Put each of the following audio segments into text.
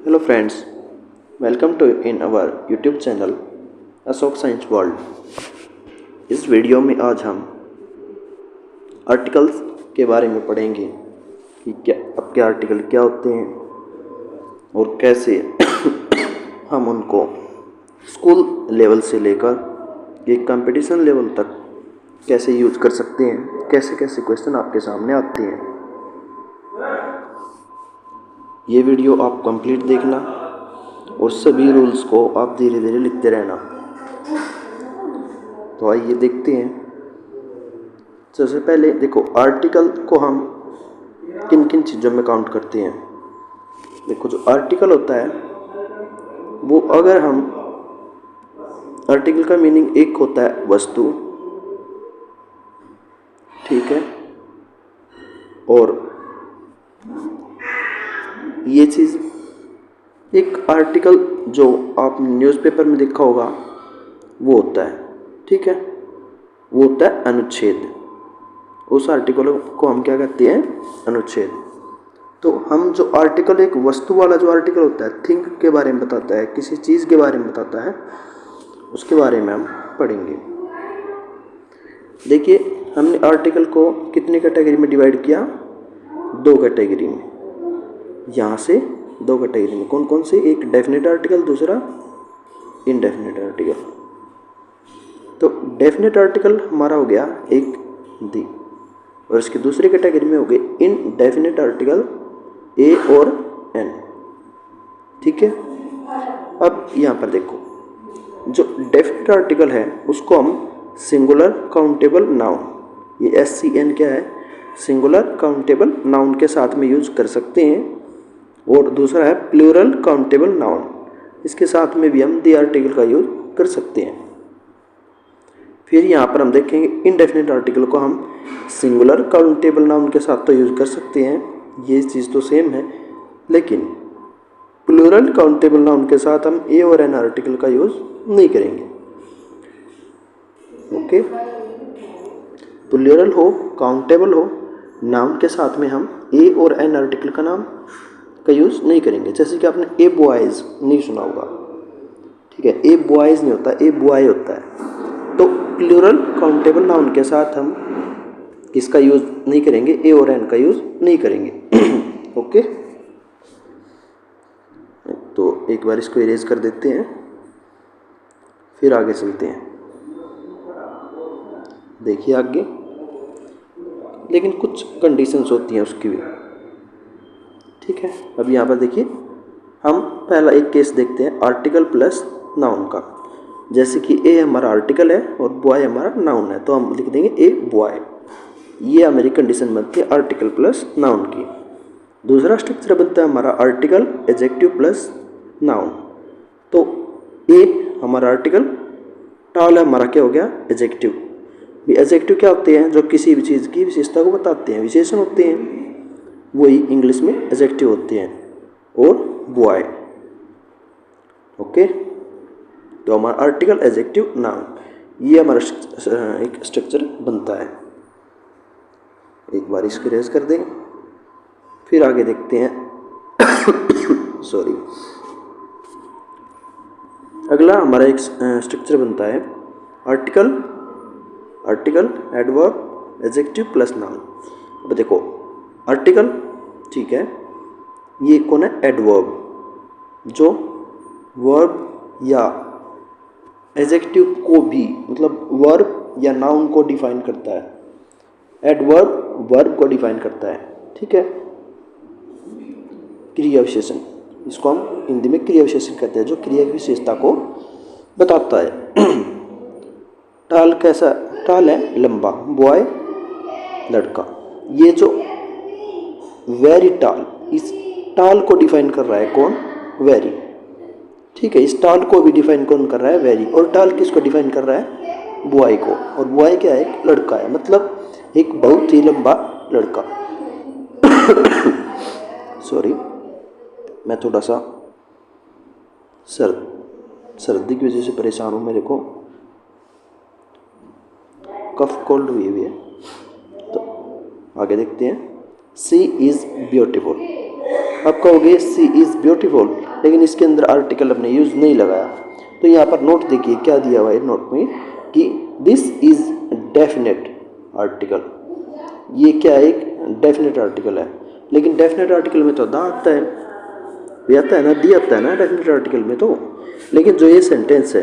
Hello friends, welcome to in our YouTube channel Ashok science world. इस video में आज हम आर्टिकल्स के बारे में पढ़ेंगे कि आपके आर्टिकल क्या होते हैं और कैसे हम उनको स्कूल लेवल से लेकर एक कंपटीशन लेवल तक कैसे यूज कर सकते हैं, कैसे कैसे क्वेश्चन आपके सामने आते हैं। ये वीडियो आप कंप्लीट देखना और सभी रूल्स को आप धीरे धीरे लिखते रहना। तो आइए देखते हैं। सबसे पहले देखो, आर्टिकल को हम किन किन चीज़ों में काउंट करते हैं। देखो, जो आर्टिकल होता है वो, अगर हम आर्टिकल का मीनिंग एक होता है वस्तु, ठीक है, और ये चीज़ एक आर्टिकल जो आपने न्यूज़पेपर में देखा होगा वो होता है, ठीक है, वो होता है अनुच्छेद। उस आर्टिकल को हम क्या कहते हैं? अनुच्छेद। तो हम जो आर्टिकल, एक वस्तु वाला जो आर्टिकल होता है, थिंग के बारे में बताता है, किसी चीज़ के बारे में बताता है, उसके बारे में हम पढ़ेंगे। देखिए, हमने आर्टिकल को कितनी कैटेगरी में डिवाइड किया? दो कैटेगरी में। यहाँ से दो कैटेगरी में कौन कौन से? एक डेफिनेट आर्टिकल, दूसरा इनडेफिनेट आर्टिकल। तो डेफिनेट आर्टिकल हमारा हो गया एक दी, और इसकी दूसरी कैटेगरी में हो गए इनडेफिनेट आर्टिकल ए और एन, ठीक है। अब यहाँ पर देखो, जो डेफिनेट आर्टिकल है उसको हम सिंगुलर काउंटेबल नाउन, ये SCN क्या है? सिंगुलर काउंटेबल नाउन के साथ में यूज कर सकते हैं। और दूसरा है प्लूरल काउंटेबल नाउन, इसके साथ में भी हम दी आर्टिकल का यूज कर सकते हैं। फिर यहाँ पर हम देखेंगे इनडेफिनेट आर्टिकल को हम सिंगुलर काउंटेबल नाउन के साथ तो यूज कर सकते हैं, ये चीज़ तो सेम है, लेकिन प्लूरल काउंटेबल नाउन के साथ हम ए और एन आर्टिकल का यूज नहीं करेंगे। ओके, प्लूरल हो, काउंटेबल हो, नाउन के साथ में हम ए और एन आर्टिकल का नाम का यूज़ नहीं करेंगे। जैसे कि आपने ए बॉयज़ नहीं सुना होगा, ठीक है, ए बॉयज़ नहीं होता, ए बॉय होता है। तो प्लूरल काउंटेबल नाउन के साथ हम इसका यूज़ नहीं करेंगे, ए और एन का यूज़ नहीं करेंगे। ओके, तो एक बार इसको इरेज कर देते हैं, फिर आगे चलते हैं। देखिए आगे, लेकिन कुछ कंडीशंस होती हैं उसकी भी, ठीक है। अब यहाँ पर देखिए, हम पहला एक केस देखते हैं आर्टिकल प्लस नाउन का। जैसे कि ए हमारा आर्टिकल है और बॉय हमारा नाउन है, तो हम लिख देंगे ए बॉय। ये हमारी कंडीशन बनती है आर्टिकल प्लस नाउन की। दूसरा स्ट्रक्चर बनता है हमारा आर्टिकल एडजेक्टिव प्लस नाउन। तो ए हमारा आर्टिकल, टाल हमारा क्या हो गया? एडजेक्टिव। भी एडजेक्टिव क्या होते हैं? जो किसी भी चीज़ की विशेषता को बताते हैं, विशेषण होते हैं, वही इंग्लिश में एडजेक्टिव होते हैं। और बॉय, ओके, तो हमारा आर्टिकल एडजेक्टिव नाउन, ये हमारा एक स्ट्रक्चर बनता है। एक बार इसको रेज कर दें, फिर आगे देखते हैं। सॉरी, अगला हमारा एक स्ट्रक्चर बनता है article adverb adjective plus noun. अब देखो, आर्टिकल, ठीक है, ये कौन है? एडवर्ब, जो वर्ब या एडजेक्टिव को भी, मतलब वर्ब या नाउन को डिफाइन करता है। एडवर्ब वर्ब को डिफाइन करता है, ठीक है। क्रिया विशेषण, इसको हम हिंदी में क्रिया विशेषण कहते हैं, जो क्रिया की विशेषता को बताता है। टाल कैसा? टाल है लंबा, बॉय लड़का। ये जो वेरी टाल, इस टाल को डिफाइन कर रहा है कौन? वेरी, ठीक है। इस टाल को भी डिफाइन कौन कर रहा है? वेरी। और टाल किसको डिफाइन कर रहा है? बॉय को। और बॉय क्या है? एक लड़का है, मतलब एक बहुत ही लंबा लड़का। सॉरी, मैं थोड़ा सा सर्दी की वजह से परेशान हूँ, मेरे को कफ कोल्ड हुई हुई है। तो आगे देखते हैं। सी इज़ ब्यूटीफुल, अब कहोगे सी इज़ ब्यूटीफुल, लेकिन इसके अंदर आर्टिकल हमने यूज़ नहीं लगाया। तो यहाँ पर नोट देखिए क्या दिया हुआ है नोट में कि दिस इज़ डेफिनेट आर्टिकल। ये क्या है, एक डेफिनेट आर्टिकल है। लेकिन डेफिनेट आर्टिकल में तो दा आता है, भी आता है ना, दी आता है ना डेफिनेट आर्टिकल में तो। लेकिन जो ये सेंटेंस है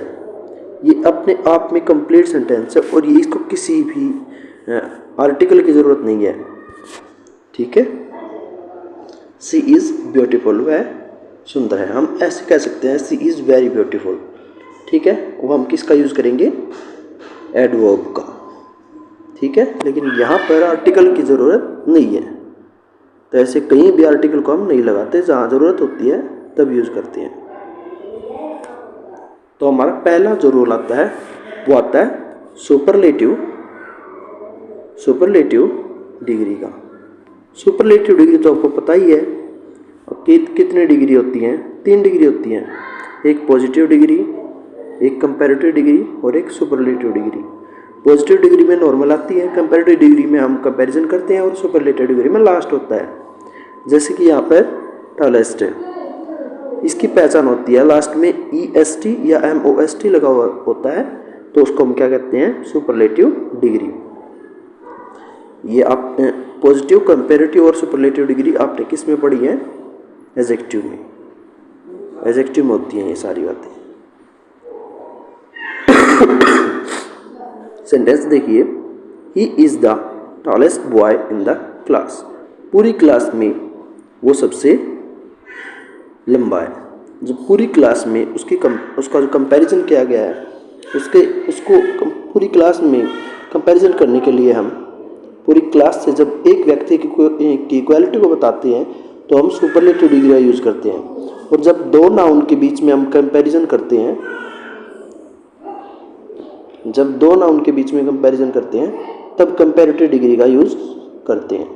ये अपने आप में कंप्लीट सेंटेंस है और ये इसको किसी भी आर्टिकल की ज़रूरत नहीं है। ठीक है, सी इज़ ब्यूटीफुल, वह सुंदर है। हम ऐसे कह सकते हैं सी इज़ वेरी ब्यूटीफुल। ठीक है, वो हम किसका यूज़ करेंगे, एडवर्ब का। ठीक है, लेकिन यहाँ पर आर्टिकल की ज़रूरत नहीं है। तो ऐसे कहीं भी आर्टिकल को हम नहीं लगाते, जहाँ ज़रूरत होती है तब यूज़ करते हैं। तो हमारा पहला जो रूल आता है वो आता है सुपरलेटिव डिग्री का। सुपरलेटिव डिग्री तो आपको पता ही है कि कितनी डिग्री होती हैं, 3 डिग्री होती हैं, एक पॉजिटिव डिग्री, एक कंपैरेटिव डिग्री और एक सुपरलेटिव डिग्री। पॉजिटिव डिग्री में नॉर्मल आती है, कंपैरेटिव डिग्री में हम कंपैरिजन करते हैं और सुपरलेटिव डिग्री में लास्ट होता है। जैसे कि यहाँ पर टॉलेस्ट है, इसकी पहचान होती है लास्ट में EST या MOST लगा हुआ होता है, तो उसको हम क्या कहते हैं, सुपरलेटिव डिग्री। ये आप पॉजिटिव, कंपैरेटिव और सुपरलेटिव डिग्री आपने किस में पढ़ी है, एडजेक्टिव में। एडजेक्टिव में होती हैं ये सारी बातें। सेंटेंस देखिए, he is the tallest boy in the class. पूरी क्लास में वो सबसे लंबा है। जो पूरी क्लास में उसका जो कंपैरिजन किया गया है, उसको पूरी क्लास में कंपैरिजन करने के लिए हम पूरी क्लास से जब एक व्यक्ति की इक्वालिटी को बताते हैं तो हम सुपरलेटिव डिग्री का यूज़ करते हैं। और जब 2 नाउन के बीच में हम कंपैरिजन करते हैं, तब कंपैरेटिव डिग्री का यूज़ करते हैं।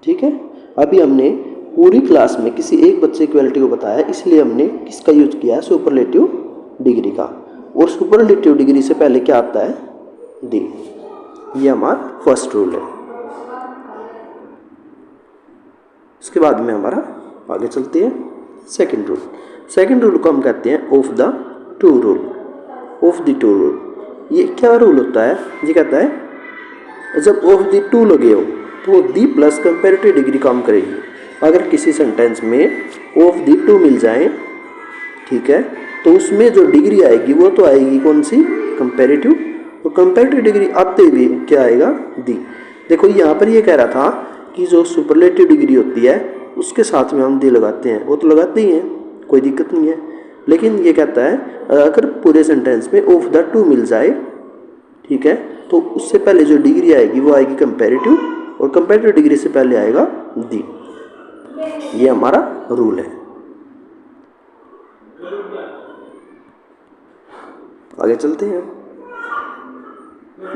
ठीक है, अभी हमने पूरी क्लास में किसी एक बच्चे की क्वालिटी को बताया, इसलिए हमने किसका यूज़ किया है, सुपरलेटिव डिग्री का। और सुपरलेटिव डिग्री से पहले क्या आता है, दी। ये हमारा फर्स्ट रूल है। इसके बाद में हमारा आगे चलते हैं सेकंड रूल। सेकंड रूल को हम कहते हैं ऑफ द टू रूल। ये क्या रूल होता है, ये कहता है जब ऑफ द टू लगे हो तो वो दी प्लस कंपैरेटिव डिग्री काम करेगी। अगर किसी सेंटेंस में ऑफ द टू मिल जाए, ठीक है, तो उसमें जो डिग्री आएगी वो तो आएगी कौन सी, कंपैरेटिव। तो कंपैरेटिव डिग्री आते हुए क्या आएगा, दी। देखो यहाँ पर ये कह रहा था कि जो सुपरलेटिव डिग्री होती है उसके साथ में हम दी लगाते हैं, वो तो लगाते ही हैं, कोई दिक्कत नहीं है। लेकिन ये कहता है अगर पूरे सेंटेंस में ऑफ द टू मिल जाए, ठीक है, तो उससे पहले जो डिग्री आएगी वो आएगी कंपैरेटिव, और कंपैरेटिव डिग्री से पहले आएगा दी। ये हमारा रूल है। आगे चलते हैं।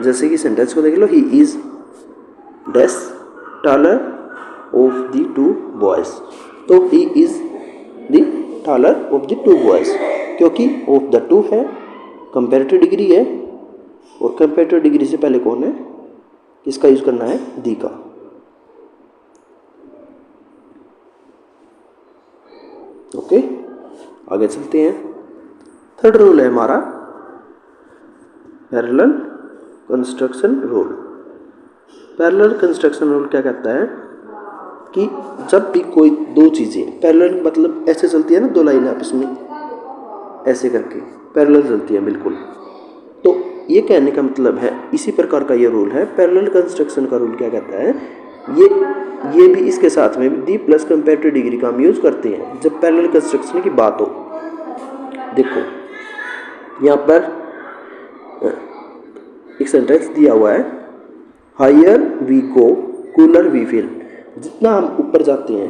जैसे कि सेंटेंस को देख लो, he is dash taller of the two boys। तो he is the taller of the two boys, क्योंकि of the two है, कंपैरेटिव डिग्री है, और कंपैरेटिव डिग्री से पहले कौन है, किसका यूज करना है, दी का। ओके, आगे चलते हैं। थर्ड रूल है हमारा parallel construction rule. Parallel construction rule क्या कहता है कि जब भी कोई दो चीज़ें पैरेलल, मतलब ऐसे चलती है ना, 2 लाइनें आपस में ऐसे करके पैरेलल चलती है बिल्कुल, तो ये कहने का मतलब है इसी प्रकार का ये रूल है। पैरेलल कंस्ट्रक्शन का रूल क्या कहता है, ये भी इसके साथ में भी दी प्लस कंपैरेटिव डिग्री का हम यूज़ करते हैं जब पैरेलल कंस्ट्रक्शन की बात हो। देखो यहाँ पर एक सेंटेंस दिया हुआ है, higher we go cooler we feel. जितना हम ऊपर जाते हैं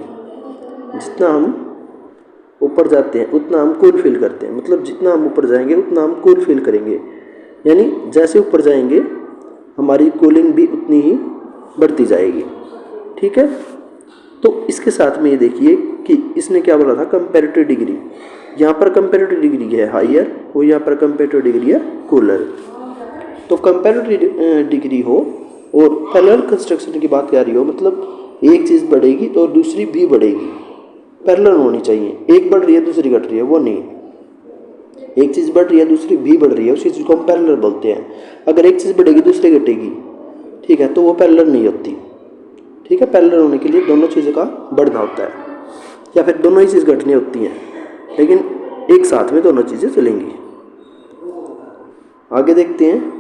उतना हम कूल फील करते हैं। मतलब जितना हम ऊपर जाएंगे उतना हम कूल फील करेंगे, यानी जैसे ऊपर जाएंगे हमारी कूलिंग भी उतनी ही बढ़ती जाएगी। ठीक है, तो इसके साथ में ये देखिए कि इसने क्या बोला था, कंपैरेटिव डिग्री। यहाँ पर कंपैरेटिव डिग्री है हायर और यहाँ पर कंपैरेटिव डिग्री है कूलर। तो कंपैरेटिव डिग्री हो और पैरेलल कंस्ट्रक्शन की बात कर रही हो, मतलब एक चीज़ बढ़ेगी तो दूसरी भी बढ़ेगी। पैरेलल होनी चाहिए। एक बढ़ रही है दूसरी घट रही है, वो नहीं। एक चीज़ बढ़ रही है दूसरी भी बढ़ रही है, उसी चीज़ को हम पैरेलल बोलते हैं। अगर एक चीज़ बढ़ेगी दूसरी घटेगी, ठीक है, तो वो पैरेलल नहीं होती। ठीक है, पैरेलल होने के लिए दोनों चीज़ों का बढ़ना होता है, या फिर दोनों ही चीज़ घटनी होती हैं, लेकिन एक साथ में दोनों चीज़ें चलेंगी। आगे देखते हैं।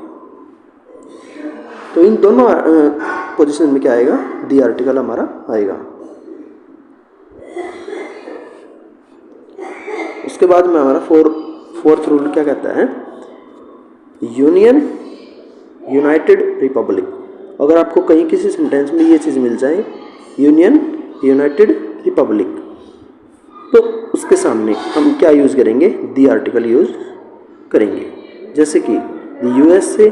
तो इन दोनों पोजीशन में क्या आएगा, दी आर्टिकल हमारा आएगा। उसके बाद में हमारा फोर्थ रूल क्या कहता है, यूनियन, यूनाइटेड, रिपब्लिक। अगर आपको कहीं किसी सेंटेंस में ये चीज़ मिल जाए, यूनियन, यूनाइटेड, रिपब्लिक, तो उसके सामने हम क्या यूज़ करेंगे, दी आर्टिकल यूज़ करेंगे। जैसे कि USA,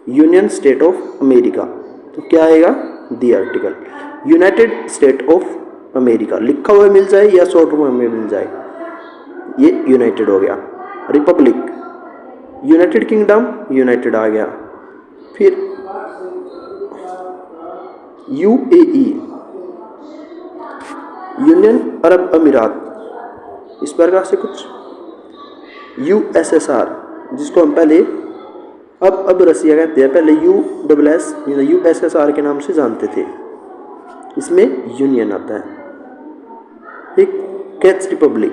union state of America, तो क्या आएगा, दी article. United state of America लिखा हुआ मिल जाए या शॉर्ट फॉर्म में मिल जाए, ये यूनाइटेड हो गया। रिपब्लिक, यूनाइटेड किंगडम, यूनाइटेड आ गया। फिर यूएई, यूनियन अरब अमीरात, इस प्रकार से कुछ। यूएसएसआर, जिसको हम पहले अब रसिया कहते हैं, पहले यूएस यूएसएसआर के नाम से जानते थे, इसमें यूनियन आता है। एक कैच रिपब्लिक,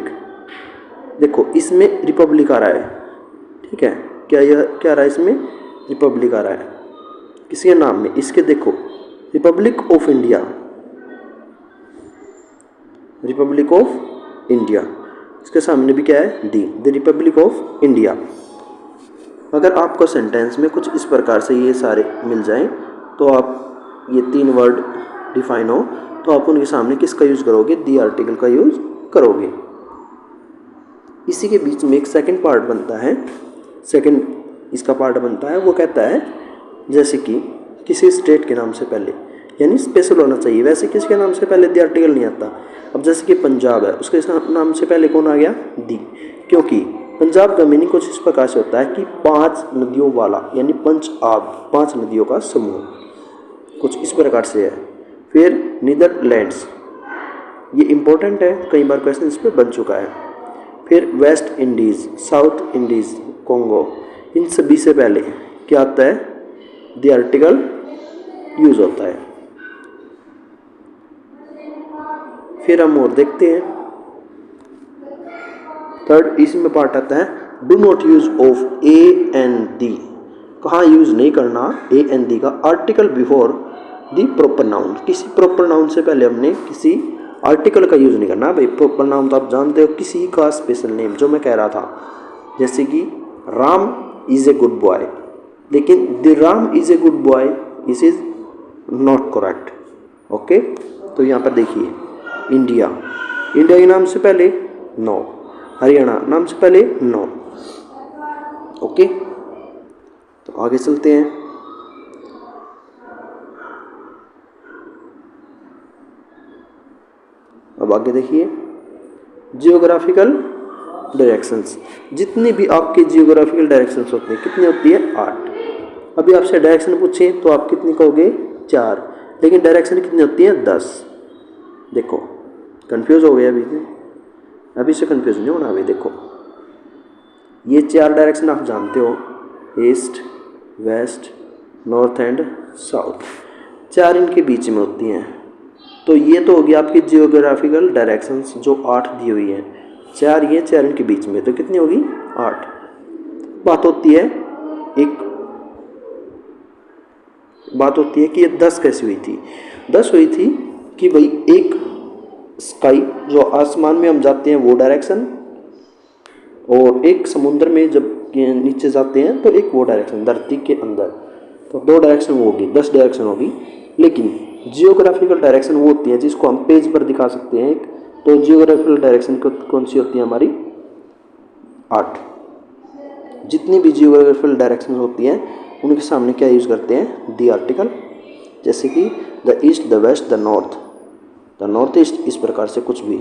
देखो इसमें रिपब्लिक आ रहा है, ठीक है, क्या आ रहा है, इसमें रिपब्लिक आ रहा है किसी नाम में, इसके देखो Republic of India, Republic of India, इसके सामने भी क्या है, द रिपब्लिक ऑफ इंडिया। अगर आपको सेंटेंस में कुछ इस प्रकार से ये सारे मिल जाएं, तो आप ये 3 वर्ड डिफाइन हो, तो आप उनके सामने किसका यूज़ करोगे, दी आर्टिकल का यूज़ करोगे। इसी के बीच में एक सेकंड पार्ट बनता है, सेकंड इसका पार्ट बनता है, वो कहता है जैसे कि किसी स्टेट के नाम से पहले, यानी स्पेशल होना चाहिए। वैसे किसके नाम से पहले दी आर्टिकल नहीं आता। अब जैसे कि पंजाब है, उसके नाम से पहले कौन आ गया, दी, क्योंकि पंजाब का मीनिंग कुछ इस प्रकार से होता है कि 5 नदियों वाला, यानी पंच आब, 5 नदियों का समूह, कुछ इस प्रकार से है। फिर नीदरलैंड्स, ये इंपॉर्टेंट है, कई बार क्वेश्चन इस पर बन चुका है। फिर West Indies, South Indies, Congo, इन सभी से पहले क्या आता है, द आर्टिकल यूज़ होता है। फिर हम और देखते हैं, थर्ड इसमें पार्ट आता है, do not use of A and the. कहाँ यूज़ नहीं करना ए एंड दी का, article before the proper noun. किसी प्रॉपर नाउन से पहले हमने किसी आर्टिकल का यूज़ नहीं करना। भाई प्रॉपर नाउन तो आप जानते हो, किसी का स्पेशल नेम, जो मैं कह रहा था, जैसे कि Ram is a good boy, लेकिन the Ram is a good boy this is not correct. Okay, तो यहाँ पर देखिए, इंडिया, इंडिया के नाम से पहले नो, हरियाणा नाम से पहले नो। ओके, तो आगे चलते हैं। अब आगे देखिए, जियोग्राफिकल डायरेक्शंस। जितनी भी आपकी जियोग्राफिकल डायरेक्शंस होती हैं, कितनी होती है, 8। अभी आपसे डायरेक्शन पूछे तो आप कितनी कहोगे, 4, लेकिन डायरेक्शन कितनी होती है, 10। देखो कंफ्यूज हो गया अभी से कंफ्यूज नहीं होना। अभी देखो, ये 4 डायरेक्शन आप जानते हो, east, west, north and south, 4 इनके बीच में होती हैं। तो ये तो होगी आपकी जियोग्राफिकल डायरेक्शंस जो 8 दी हुई हैं, 4 ये, 4 इनके बीच में, तो कितनी होगी, 8। बात होती है कि ये 10 कैसे हुई थी। 10 हुई थी कि भाई एक स्काई, जो आसमान में हम जाते हैं वो डायरेक्शन, और एक समुद्र में जब नीचे जाते हैं तो एक वो डायरेक्शन धरती के अंदर, तो 2 डायरेक्शन होगी, 10 डायरेक्शन होगी। लेकिन जियोग्राफिकल डायरेक्शन वो होती है जिसको हम पेज पर दिखा सकते हैं। तो जियोग्राफिकल डायरेक्शन कौन सी होती है हमारी, 8। जितनी भी जियोग्राफिकल डायरेक्शन होती हैं उनके सामने क्या यूज़ करते हैं, दी आर्टिकल। जैसे कि the east, the west, the north east, इस प्रकार से कुछ भी।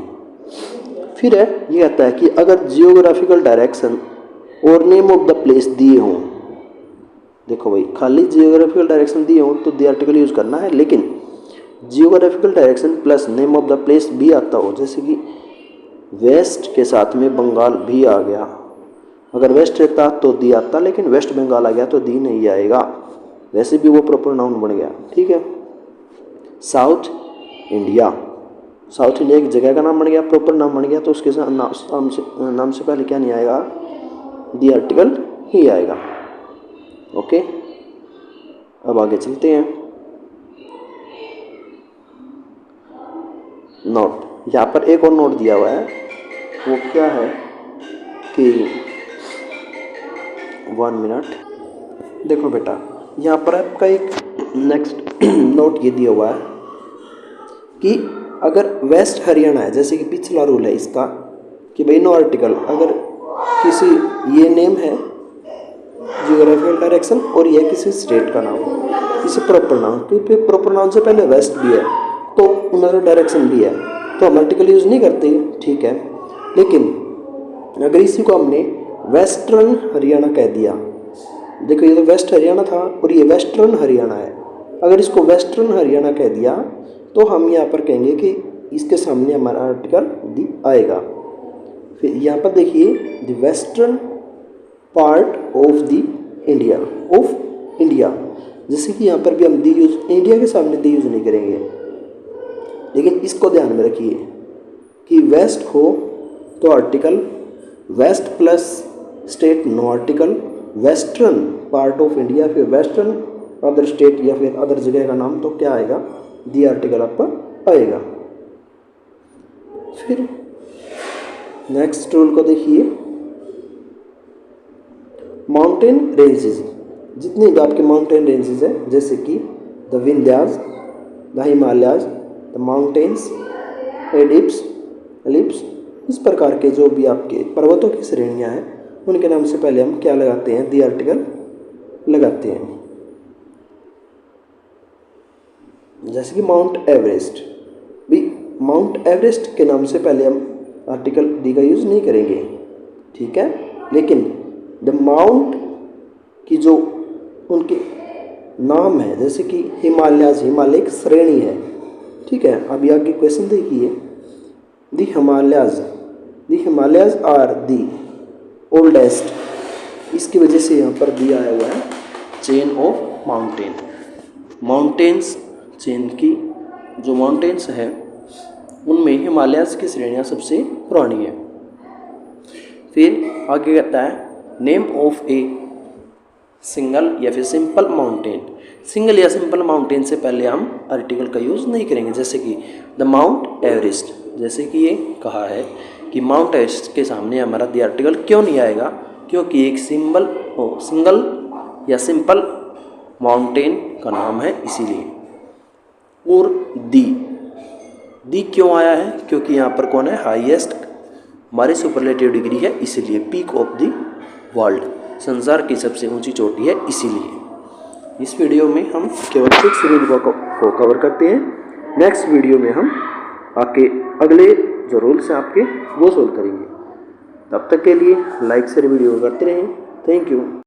फिर है ये कहता है कि अगर जियोग्राफिकल डायरेक्शन और नेम ऑफ द प्लेस दिए हों, देखो भाई खाली जियोग्राफिकल डायरेक्शन दिए हों तो दी आर्टिकल यूज़ करना है, लेकिन geographical direction plus name of the place भी आता हो, जैसे कि वेस्ट के साथ में बंगाल भी आ गया, अगर वेस्ट रहता तो दी आता, लेकिन वेस्ट बंगाल आ गया तो दी नहीं आएगा, वैसे भी वो प्रॉपर नाउन बन गया। ठीक है। साउथ इंडिया, साउथ इंडिया एक जगह का नाम बन गया, प्रॉपर नाम बन गया, तो उसके साथ नाम से पहले क्या नहीं आएगा, दी आर्टिकल ही आएगा। ओके, अब आगे चलते हैं। नोट, यहाँ पर एक और नोट दिया हुआ है, वो क्या है कि 1 मिनट, देखो बेटा, यहाँ पर आपका एक नेक्स्ट नोट ये दिया हुआ है कि अगर वेस्ट हरियाणा है, जैसे कि पिछला रूल है इसका कि भाई नो आर्टिकल, अगर किसी ये नेम है जियोग्राफिकल डायरेक्शन और ये किसी स्टेट का नाम, किसी प्रॉपर नाम, क्योंकि प्रॉपर नाम से पहले वेस्ट भी है तो उनका डायरेक्शन भी है, तो हम आर्टिकल यूज़ नहीं करते। ठीक है, लेकिन अगर इसी को हमने वेस्टर्न हरियाणा कह दिया, देखो ये तो वेस्ट हरियाणा था और ये वेस्टर्न हरियाणा है, अगर इसको वेस्टर्न हरियाणा कह दिया तो हम यहाँ पर कहेंगे कि इसके सामने हमारा आर्टिकल दी आएगा। फिर यहाँ पर देखिए the western part of the India, of India, जैसे कि यहाँ पर भी हम दी यूज इंडिया के सामने दी यूज नहीं करेंगे, लेकिन इसको ध्यान में रखिए कि वेस्ट हो तो article, west plus state no article, western part of India, फिर वेस्टर्न अदर स्टेट या फिर अदर जगह का नाम, तो क्या आएगा, दी आर्टिकल आपका आएगा। फिर नेक्स्ट रूल को देखिए, माउंटेन रेंजेस, जितने भी आपके माउंटेन रेंजेस है, जैसे कि the Vindhyas, the Himalayas, the mountains, एडिप्स, एलिप्स, इस प्रकार के जो भी आपके पर्वतों की श्रेणियाँ हैं उनके नाम से पहले हम क्या लगाते हैं, दी आर्टिकल लगाते हैं। जैसे कि माउंट एवरेस्ट भी, माउंट एवरेस्ट के नाम से पहले हम आर्टिकल दी का यूज़ नहीं करेंगे। ठीक है, लेकिन द माउंट की जो उनके नाम है, जैसे कि हिमालयाज, हिमालय एक श्रेणी है। ठीक है, अभी आगे क्वेश्चन देखिए, the Himalayas are the oldest, इसकी वजह से यहाँ पर दिया आया हुआ है chain of mountain, mountains chain की जो माउंटेन्स है उनमें हिमालयाज की श्रेणियाँ सबसे पुरानी है। फिर आगे कहता है नेम ऑफ ए सिंगल या फिर सिंपल माउंटेन, सिंगल या सिंपल माउंटेन से पहले हम आर्टिकल का यूज़ नहीं करेंगे, जैसे कि द माउंट एवरेस्ट, जैसे कि ये कहा है कि माउंट एवरेस्ट के सामने हमारा द आर्टिकल क्यों नहीं आएगा, क्योंकि एक सिंगल या सिंपल माउंटेन का नाम है इसीलिए। और दी क्यों आया है, क्योंकि यहाँ पर कौन है, हाईएस्ट हमारी सुपरलेटिव डिग्री है, इसीलिए पीक ऑफ द वर्ल्ड, संसार की सबसे ऊंची चोटी है इसीलिए। इस वीडियो में हम केवल 6 रूल को कवर करते हैं, नेक्स्ट वीडियो में हम आके अगले जो रूल्स हैं आपके वो सोल्व करेंगे। तब तक के लिए लाइक शेयर वीडियो करते रहें। Thank you.